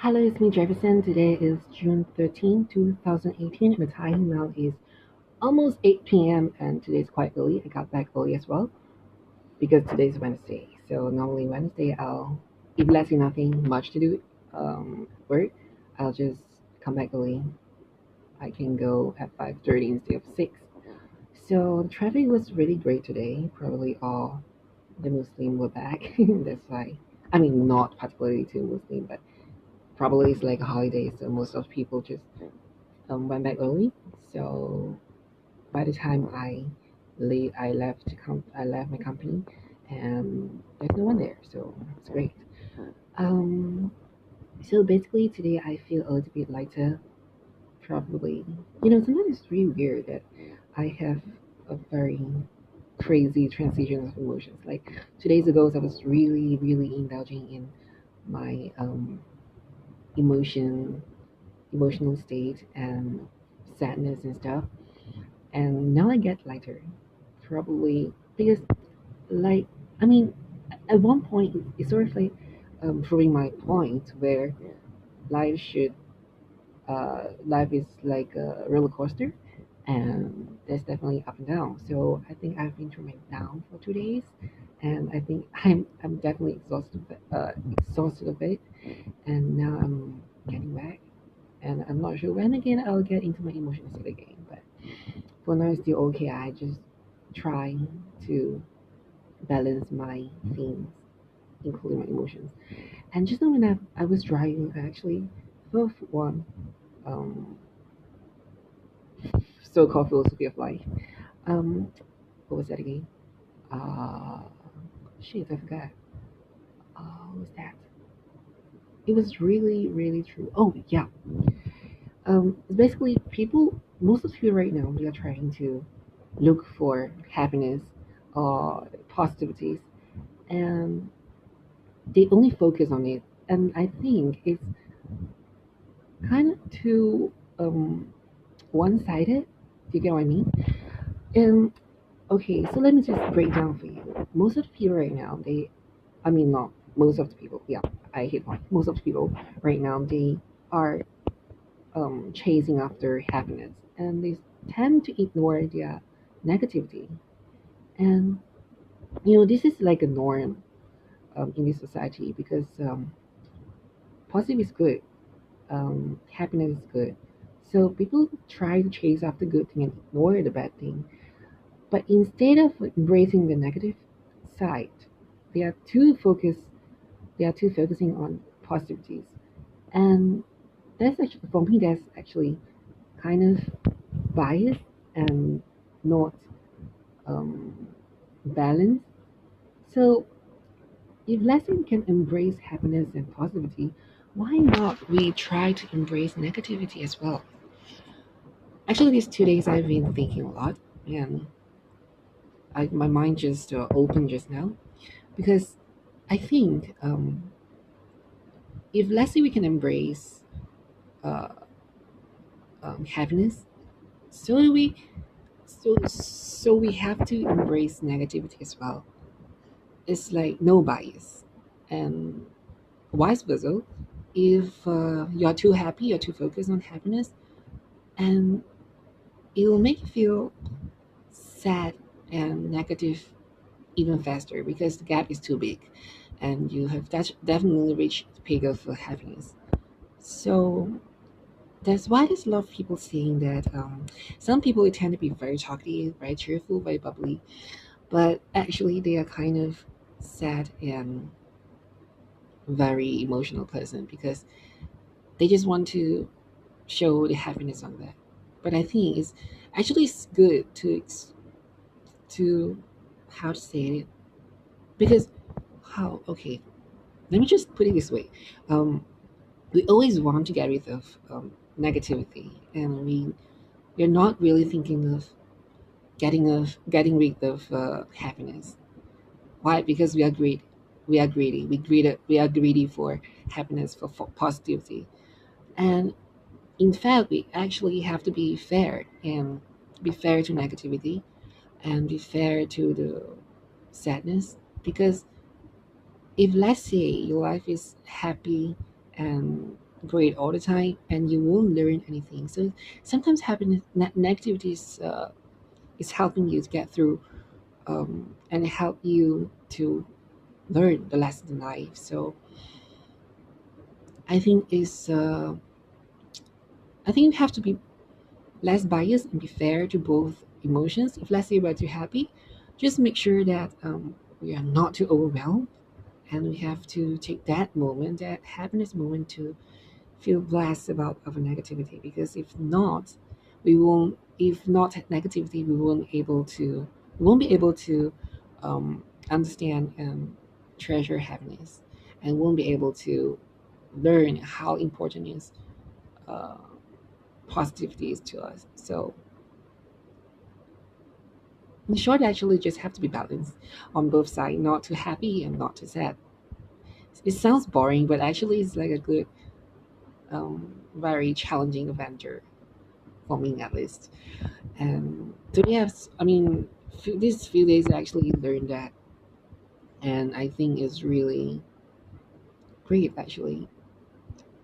Hello, it's me, Jefferson. Today is June 13, 2018, and the time now is almost 8 p.m. And today's quite early. I got back early as well because today's Wednesday. So normally Wednesday, if let's say nothing much to do, work, I'll just come back early. I can go at 5:30 instead of 6. So the traffic was really great today. Probably all the Muslim were back. That's why. I mean, not particularly to Muslim, but probably it's like a holiday, so most of people just went back early. So by the time I left my company, and there's no one there, so it's great. Um, so basically today I feel a little bit lighter. Probably, sometimes it's really weird that I have a very crazy transition of emotions. Like 2 days ago, I was really, really indulging in my emotion emotional state and sadness and stuff. And now I get lighter, probably because, like, I mean, at one point it's sort of like proving my point where life should, life is like a roller coaster, and there's definitely up and down. So I think I've been through my down for 2 days, and I think I'm definitely exhausted of it, and now I'm getting back. And I'm not sure when again I'll get into my emotional state again. But for now, it's still okay. I just try to balance my things, including my emotions. And just now when I was driving, I actually fell for one um, so-called philosophy of life. Um, what was that again? Uh, shit, I forgot. What was that? It was really, really true. Oh yeah. Basically, most of people right now, they are trying to look for happiness or positivities, and they only focus on it. And I think it's kind of too one-sided. Do you get what I mean? And okay, so let me just break down for you. Most of the people right now, I mean, not most of the people. Yeah, I hate one. Most of the people right now, they are chasing after happiness, and they tend to ignore their negativity. And this is like a norm in this society because positive is good, happiness is good. So people try to chase after good thing and ignore the bad thing. But instead of embracing the negative side, they are too focused. They are too focusing on positivities, and that's actually for me. That's actually kind of biased and not um, balanced. So if Leslie can embrace happiness and positivity, why not we try to embrace negativity as well? Actually, these 2 days I've been thinking a lot, and my mind just opened just now because I think if let's say we can embrace uh, happiness, so do we so we have to embrace negativity as well. It's like no bias, and vice versa. If you're too happy, you're too focused on happiness, and it will make you feel sad and negative even faster because the gap is too big and you have definitely reached the peak of happiness. So that's why there's a lot of people saying that some people tend to be very talkative, very cheerful, very bubbly, but actually they are kind of sad and very emotional person because they just want to show the happiness on that. But I think it's good to how to say it because how okay, let me just put it this way. We always want to get rid of negativity, and we're not really thinking of getting rid of happiness. Why? Because we are greedy. We are greedy. We are greedy for happiness, for positivity, and in fact, we actually have to be fair and be fair to negativity and be fair to the sadness because if let's say your life is happy and great all the time, and you won't learn anything. So sometimes happiness, negativity is helping you to get through, and help you to learn the lesson in life. So I think is I think you have to be less biased and be fair to both emotions. If let's say we're too happy, just make sure that we are not too overwhelmed, and we have to take that moment, that happiness moment, to feel blessed about our negativity. Because if not, we won't. If not negativity, we won't be able to understand and treasure happiness, and won't be able to learn how important is uh, positivity is to us. So in short, actually, just have to be balanced on both sides, not too happy and not too sad. It sounds boring, but actually, it's like a good, very challenging adventure for me, at least. And so, yes, I mean, these few days I actually learned that, and I think it's really great, actually,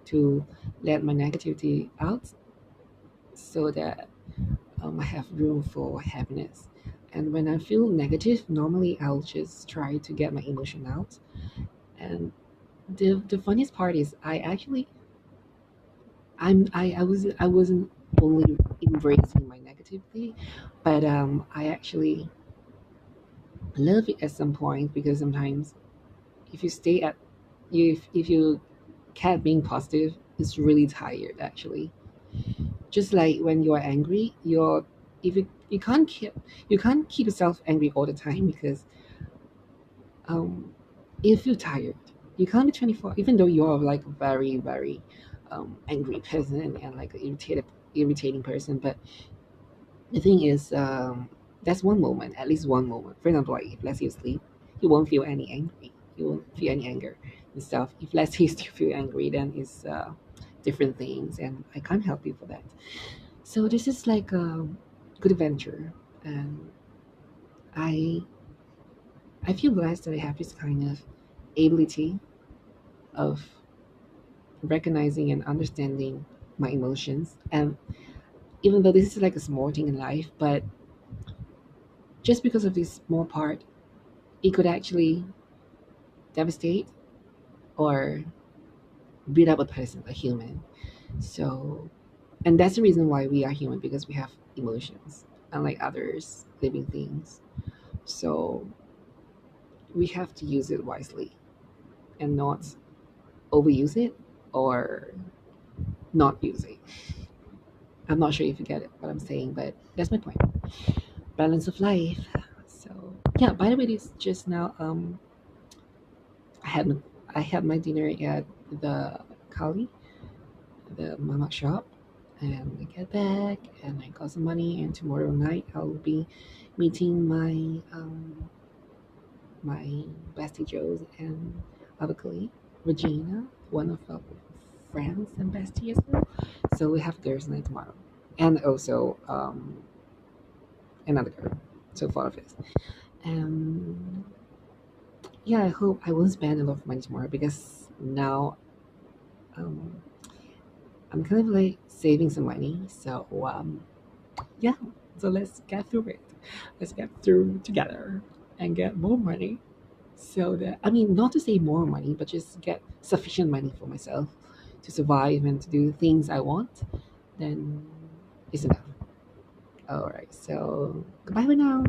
to let my negativity out so that I have room for happiness. And when I feel negative, normally I'll just try to get my emotion out. And the funniest part is I wasn't only embracing my negativity, but I actually love it at some point, because sometimes if you stay at if you kept being positive, it's really tired, actually. Just like when you're angry, if you can't keep yourself angry all the time, because um you feel tired. You can't be 24, even though you're like a very, very angry person and like an irritating person. But the thing is, that's one moment, at least one moment. For example, like if let's say you sleep, you won't feel any angry. You won't feel any anger and stuff. If let's say you still feel angry, then it's different things, and I can't help you for that. So this is like a good adventure, and I I feel blessed that I have this kind of ability of recognizing and understanding my emotions. And even though this is like a small thing in life, but just because of this small part, it could actually devastate or beat up a person, a human. So, and that's the reason why we are human, because we have emotions, unlike others living things. So we have to use it wisely and not overuse it or not use it. I'm not sure if you get it what I'm saying, but that's my point. Balance of life. So yeah. By the way, this just now. I had I had my dinner at the Kali, the mama shop, and I get back and I got some money. And tomorrow night I'll be meeting my bestie Joe's and other colleague Regina, one of our friends and bestie as well. So we have girls' night tomorrow, and also another girl. So 4 of us. Um, yeah, I hope I won't spend a lot of money tomorrow, because now um, I'm kind of like saving some money. So yeah, so let's get through it. Let's get through together and get more money. So that, I mean, not to say more money, but just get sufficient money for myself to survive and to do things I want. Then it's enough. All right. So goodbye for now.